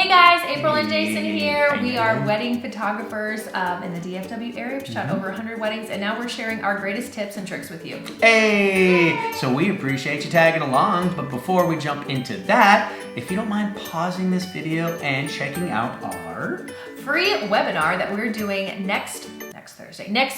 Hey guys, April and Jason here. We are wedding photographers in the DFW area. We've shot over 100 weddings, and now we're sharing our greatest tips and tricks with you. Hey! So we appreciate you tagging along, but before we jump into that, if you don't mind pausing this video and checking out our free webinar that we're doing next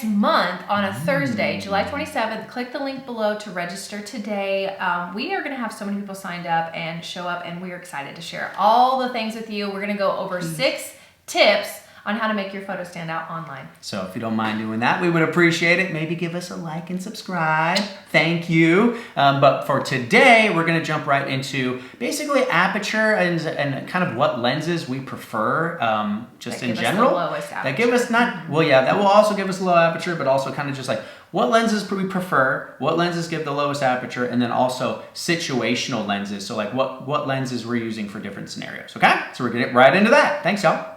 month on a Thursday, July 27th. Click the link below to register today. We are going to have so many people signed up and show up, and we're excited to share all the things with you. We're going to go over 6 tips on how to make your photo stand out online. So if you don't mind doing that, we would appreciate it. Maybe give us a like and subscribe. Thank you. But for today, we're going to jump right into basically aperture and kind of what lenses we prefer just in general. That give us that will also give us low aperture, but also kind of just like what lenses we prefer, what lenses give the lowest aperture, and then also situational lenses. So like what lenses we're using for different scenarios. Okay? So we're going to get right into that. Thanks, y'all.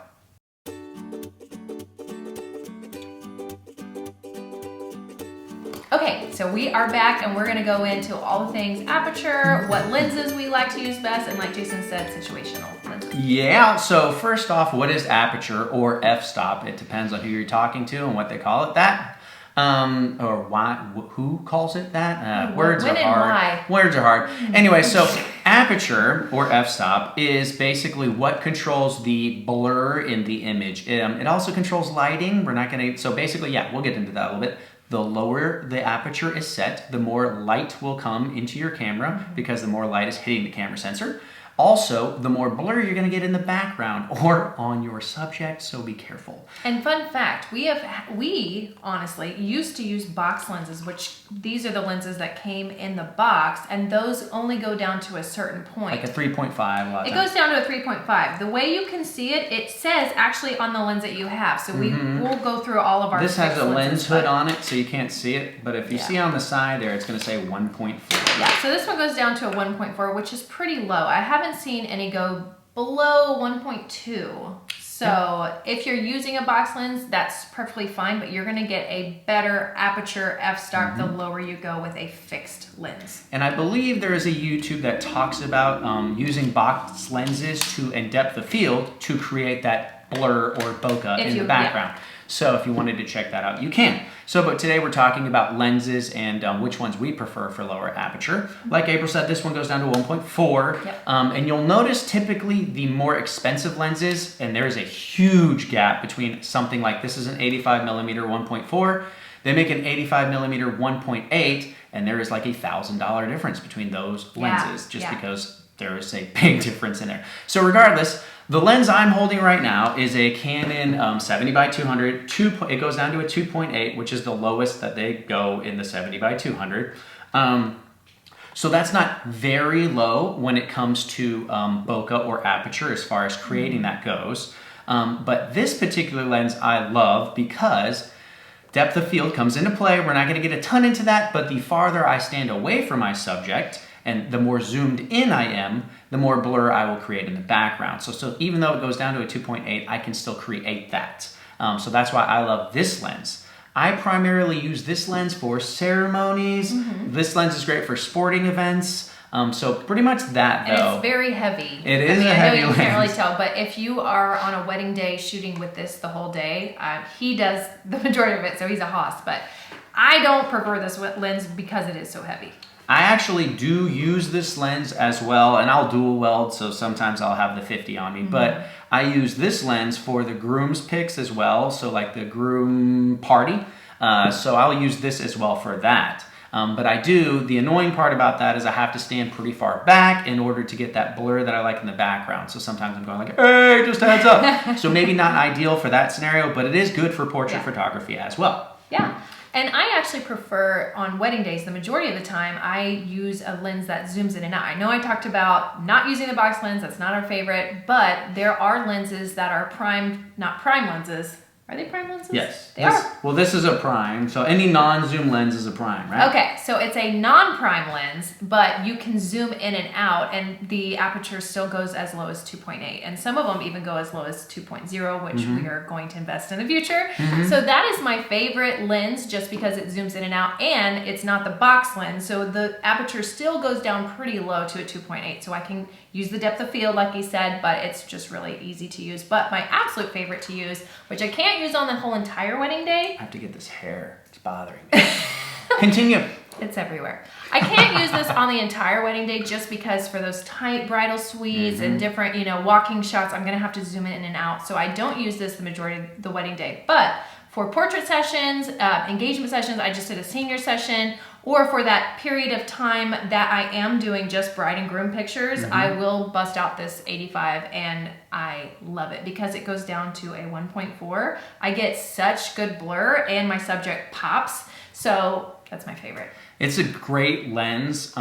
Okay, so we are back and we're gonna go into all the things aperture, what lenses we like to use best, and like Jason said, situational lenses. Yeah, so first off, what is aperture or f-stop? It depends on who you're talking to and what they call it that. Or why, who calls it that? Words are hard. Words are hard. Anyway, so aperture or f-stop is basically what controls the blur in the image. It also controls lighting. We're not gonna, so basically, yeah, we'll get into that a little bit. The lower the aperture is set, the more light will come into your camera because the more light is hitting the camera sensor. Also, the more blur you're gonna get in the background or on your subject, so be careful. And fun fact, we honestly used to use box lenses, which these are the lenses that came in the box, and those only go down to a certain point. Like a 3.5. It goes down to a 3.5. The way you can see it, it says actually on the lens that you have. So we'll go through all of our This has a lens hood on it, so you can't see it, but if you see on the side there, it's gonna say 1.4. Yeah, so this one goes down to a 1.4, which is pretty low. I haven't seen any go below 1.2. So if you're using a box lens, that's perfectly fine, but you're gonna get a better aperture f-stop the lower you go with a fixed lens. And I believe there is a YouTube that talks about using box lenses in depth of field to create that blur or bokeh in the background. Yeah. So if you wanted to check that out, you can. So, but today we're talking about lenses and which ones we prefer for lower aperture. Like April said, this one goes down to 1.4. Yep. And you'll notice typically the more expensive lenses, and there's a huge gap between something like this is an 85 millimeter 1.4. They make an 85 millimeter 1.8, and there is like $1,000 difference between those lenses because there is a big difference in there. So regardless, the lens I'm holding right now is a Canon 70x200. It goes down to a 2.8, which is the lowest that they go in the 70x200. So that's not very low when it comes to bokeh or aperture as far as creating that goes. But this particular lens I love because depth of field comes into play. We're not going to get a ton into that, but the farther I stand away from my subject, and the more zoomed in I am, the more blur I will create in the background. So even though it goes down to a 2.8, I can still create that. So that's why I love this lens. I primarily use this lens for ceremonies. This lens is great for sporting events. So pretty much that though. And it's very heavy. It is a heavy lens. I know you can't really tell, but if you are on a wedding day shooting with this the whole day, he does the majority of it, so he's a hoss. But I don't prefer this lens because it is so heavy. I actually do use this lens as well, and I'll dual weld, so sometimes I'll have the 50 on me, but I use this lens for the groom's pics as well, so like the groom party, so I'll use this as well for that. But the annoying part about that is I have to stand pretty far back in order to get that blur that I like in the background, so sometimes I'm going like, hey, just heads up. So maybe not ideal for that scenario, but it is good for portrait photography as well. Yeah. And I actually prefer, on wedding days, the majority of the time, I use a lens that zooms in and out. I know I talked about not using the box lens, that's not our favorite, but there are lenses that are not prime lenses, Are they prime lenses? Yes. They are. Well, this is a prime, so any non-zoom lens is a prime, right? Okay, so it's a non-prime lens, but you can zoom in and out, and the aperture still goes as low as 2.8, and some of them even go as low as 2.0, which we are going to invest in the future. So that is my favorite lens, just because it zooms in and out, and it's not the box lens, so the aperture still goes down pretty low to a 2.8, so I can use the depth of field, like you said, but it's just really easy to use. But my absolute favorite to use, which I can't use on the whole entire wedding day. I have to get this hair. It's bothering me. Continue. It's everywhere. I can't use this on the entire wedding day just because for those tight bridal suites and different, walking shots, I'm going to have to zoom in and out. So I don't use this the majority of the wedding day. But for portrait sessions, engagement sessions, I just did a senior session, or for that period of time that I am doing just bride and groom pictures, I will bust out this 85, and I love it because it goes down to a 1.4. I get such good blur and my subject pops. So that's my favorite. It's a great lens.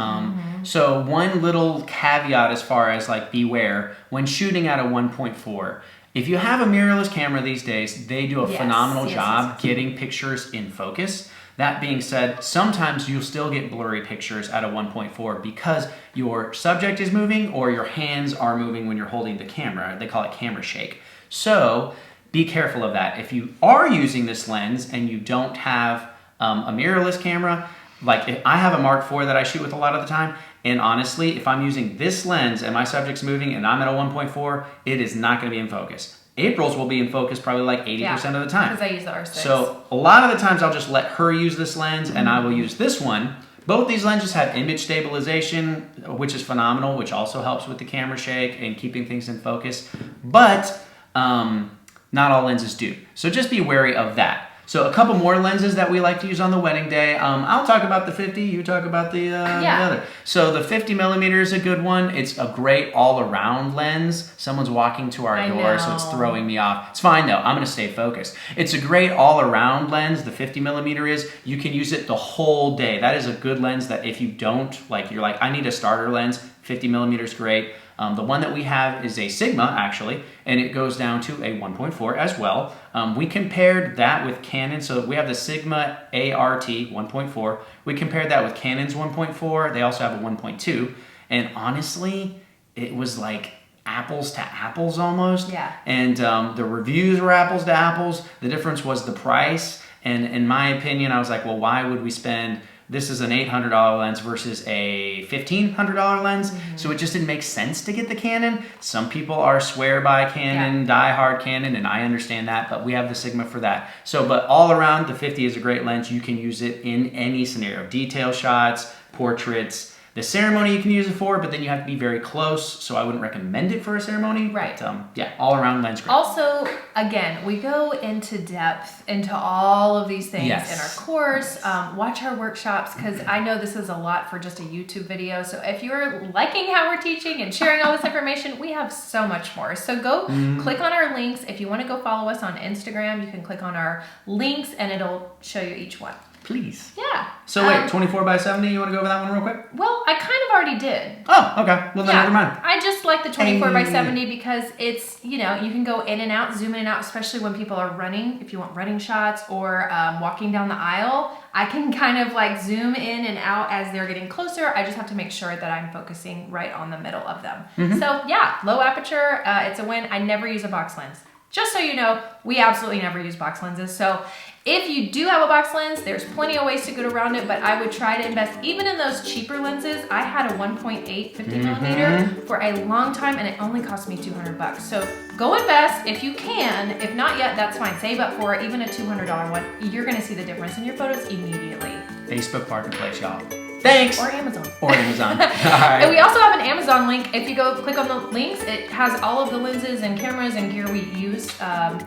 So one little caveat as far as like beware when shooting at a 1.4. If you have a mirrorless camera these days, they do a phenomenal job getting pictures in focus. That being said, sometimes you'll still get blurry pictures at a 1.4 because your subject is moving or your hands are moving when you're holding the camera. They call it camera shake. So be careful of that. If you are using this lens and you don't have a mirrorless camera, like if I have a Mark IV that I shoot with a lot of the time, and honestly, if I'm using this lens and my subject's moving and I'm at a 1.4, it is not going to be in focus. April's will be in focus probably like 80% of the time. Because I use the R6. So a lot of the times I'll just let her use this lens and I will use this one. Both these lenses have image stabilization, which is phenomenal, which also helps with the camera shake and keeping things in focus. But not all lenses do. So just be wary of that. So a couple more lenses that we like to use on the wedding day. I'll talk about the 50, you talk about the other. So the 50 millimeter is a good one. It's a great all-around lens. Someone's walking to our door, so it's throwing me off. It's fine though, I'm gonna stay focused. It's a great all-around lens, the 50 millimeter is. You can use it the whole day. That is a good lens that if you don't, you're like, I need a starter lens, 50 millimeter is great. The one that we have is a Sigma, actually, and it goes down to a 1.4 as well. We compared that with Canon, so we have the Sigma ART 1.4. We compared that with Canon's 1.4. They also have a 1.2, and honestly, it was like apples to apples almost. Yeah. And the reviews were apples to apples. The difference was the price, and in my opinion, I was like, well, why would we spend... This is an $800 lens versus a $1,500 lens, so it just didn't make sense to get the Canon. Some people are swear by Canon, die hard Canon, and I understand that, but we have the Sigma for that. So, but all around, the 50 is a great lens. You can use it in any scenario. Detail shots, portraits. The ceremony you can use it for, but then you have to be very close, so I wouldn't recommend it for a ceremony. Right. But, yeah, all around lens great. Also, again, we go into depth into all of these things in our course. Watch our workshops, because I know this is a lot for just a YouTube video. So if you're liking how we're teaching and sharing all this information, we have so much more. So go click on our links. If you want to go follow us on Instagram, you can click on our links and it'll show you each one. Please. Yeah. So wait, 24 by 70, you want to go over that one real quick? Well, I kind of already did. Oh, okay. Well, then never mind. I just like the 24 by 70 because it's, you can go in and out, zoom in and out, especially when people are running. If you want running shots or walking down the aisle, I can kind of like zoom in and out as they're getting closer. I just have to make sure that I'm focusing right on the middle of them. So yeah, low aperture, it's a win. I never use a box lens. Just so you know, we absolutely never use box lenses. So if you do have a box lens, there's plenty of ways to get around it, but I would try to invest even in those cheaper lenses. I had a 1.8 50 millimeter for a long time and it only cost me $200. So go invest if you can. If not yet, that's fine. Save up for even a $200 one. You're gonna see the difference in your photos immediately. Facebook Marketplace, y'all. Thanks. Or Amazon. Or Amazon. All right. And we also have an Amazon link. If you go click on the links, it has all of the lenses and cameras and gear we use.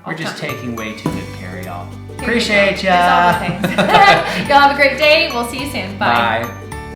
We're just taking way too good care, y'all. Here Appreciate ya. ya. It's all the things. Y'all have a great day. We'll see you soon. Bye. Bye.